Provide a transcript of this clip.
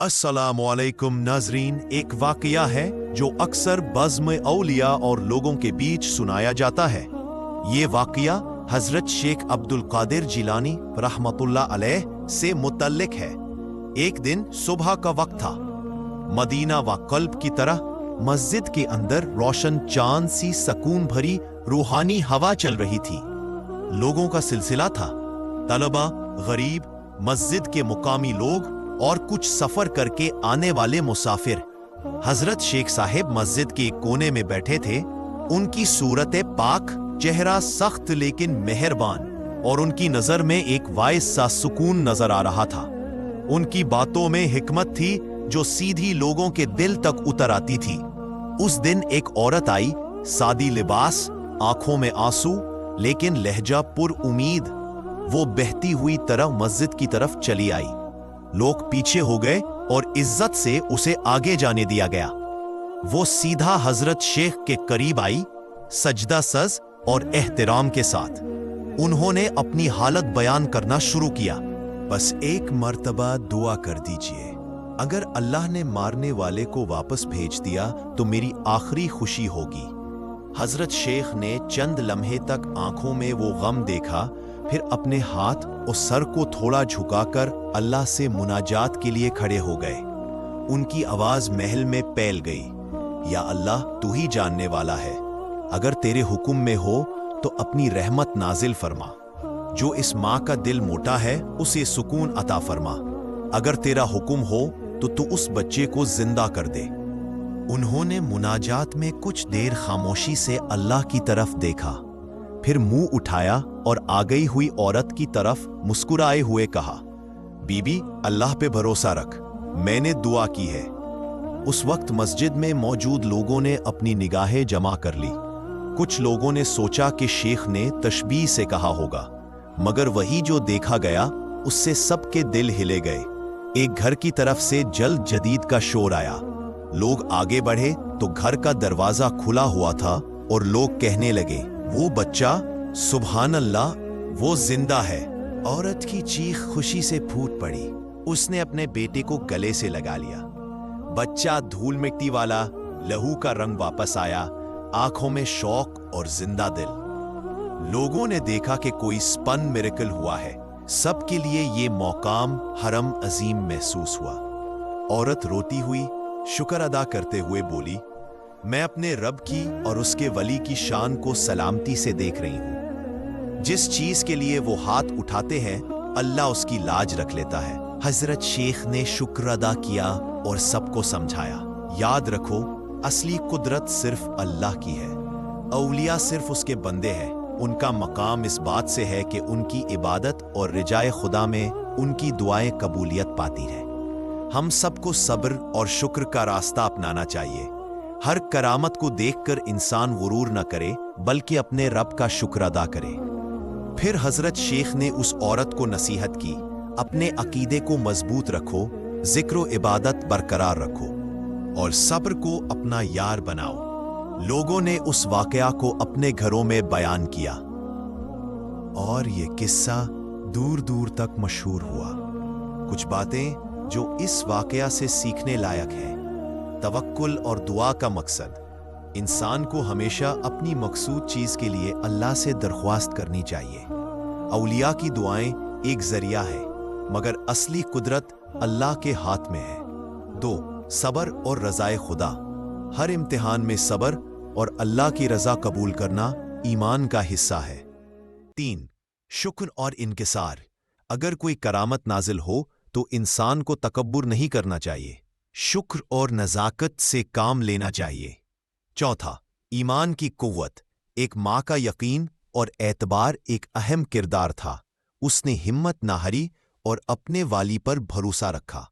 अस्सलामुअलैकुम नाजरीन, एक वाकया है जो अक्सर बज़्म औलिया और लोगों के बीच सुनाया जाता है। ये वाकया हजरत शेख अब्दुल कादिर जिलानी रहमतुल्लाह अलैह से मुतल्लिक है। एक दिन सुबह का वक्त था। मदीना व कल्ब की तरह मस्जिद के अंदर रोशन चांद सी सकून भरी रूहानी हवा चल रही थी। लोगों का सिलसिला था। तलबा, गरीब, मस्जिद के मुकामी लोग और कुछ सफर करके आने वाले मुसाफिर। हजरत शेख साहिब मस्जिद के एक कोने में बैठे थे। उनकी सूरत पाक, चेहरा सख्त लेकिन मेहरबान, और उनकी नजर में एक वाइस सा सुकून नजर आ रहा था। उनकी बातों में हिकमत थी जो सीधी लोगों के दिल तक उतर आती थी। उस दिन एक औरत आई, सादी लिबास, आंखों में आंसू, लेकिन लहजा पुर उम्मीद। वो बहती हुई तरह मस्जिद की तरफ चली आई। लोग पीछे हो गए और इज्जत से उसे आगे जाने दिया गया। वो सीधा हजरत शेख के करीब आई, सजदा सज और एहतराम के साथ। उन्होंने अपनी हालत बयान करना शुरू किया। बस एक मर्तबा दुआ कर दीजिए। अगर अल्लाह ने मारने वाले को वापस भेज दिया तो मेरी आखिरी खुशी होगी। हजरत शेख ने चंद लम्हे तक आंखों में वो गम देखा, फिर अपने हाथ और सर को थोड़ा झुकाकर अल्लाह से मुनाजात के लिए खड़े हो गए। उनकी आवाज महल में फैल गई, या अल्लाह, तू ही जानने वाला है। अगर तेरे हुक्म में हो तो अपनी रहमत नाजिल फरमा। जो इस माँ का दिल मोटा है उसे सुकून अता फरमा। अगर तेरा हुक्म हो तो तू उस बच्चे को जिंदा कर दे। उन्होंने मुनाजात में कुछ देर खामोशी से अल्लाह की तरफ देखा, फिर मुंह उठाया और आ गई हुई औरत की तरफ मुस्कुराए हुए कहा, बीबी, अल्लाह पे भरोसा रख, मैंने दुआ की है। उस वक्त मस्जिद में मौजूद लोगों ने अपनी निगाहें जमा कर ली। कुछ लोगों ने सोचा कि शेख ने तशबीह से कहा होगा, मगर वही जो देखा गया उससे सबके दिल हिले गए। एक घर की तरफ से जल्द जदीद का शोर आया। लोग आगे बढ़े तो घर का दरवाजा खुला हुआ था और लोग कहने लगे, वो बच्चा, सुभान अल्लाह, वो जिंदा है। औरत की चीख खुशी से फूट पड़ी। उसने अपने बेटे को गले से लगा लिया। बच्चा धूल मिट्टी वाला, लहू का रंग वापस आया, आंखों में शौक और जिंदा दिल। लोगों ने देखा कि कोई स्पन मिरेकल हुआ है। सबके लिए ये मौकाम हरम अजीम महसूस हुआ। औरत रोती हुई शुक्र अदा करते हुए बोली, मैं अपने रब की और उसके वली की शान को सलामती से देख रही हूं। जिस चीज के लिए वो हाथ उठाते हैं अल्लाह उसकी लाज रख लेता है। हजरत शेख ने शुक्र अदा किया और सबको समझाया, याद रखो, असली कुदरत सिर्फ अल्लाह की है। औलिया सिर्फ उसके बंदे हैं। उनका मकाम इस बात से है कि उनकी इबादत और रिजाए खुदा में उनकी दुआएं कबूलियत पाती हैं। हम सबको सब्र और शुक्र का रास्ता अपनाना चाहिए। हर करामत को देखकर इंसान गुरूर न करे, बल्कि अपने रब का शुक्र अदा करे। फिर हजरत शेख ने उस औरत को नसीहत की, अपने अकीदे को मजबूत रखो, जिक्र इबादत बरकरार रखो और सब्र को अपना यार बनाओ। लोगों ने उस वाकया को अपने घरों में बयान किया और ये किस्सा दूर दूर तक मशहूर हुआ। कुछ बातें जो इस वाकया से सीखने लायक हैं। तवक्कुल और दुआ का मकसद, इंसान को हमेशा अपनी मकसूद चीज के लिए अल्लाह से दरख्वास्त करनी चाहिए। औलिया की दुआएं एक जरिया है, मगर असली कुदरत अल्लाह के हाथ में है। 2. सब्र और रज़ाए खुदा। हर इम्तिहान में सब्र और अल्लाह की रजा कबूल करना ईमान का हिस्सा है। 3. शुक्र और इनकिसार। अगर कोई करामत नाजिल हो तो इंसान को तकब्बुर नहीं करना चाहिए। शुक्र और नज़ाकत से काम लेना चाहिए। 4. ईमान की कुव्वत। एक माँ का यकीन और एतबार एक अहम किरदार था। उसने हिम्मत ना हारी और अपने वाली पर भरोसा रखा।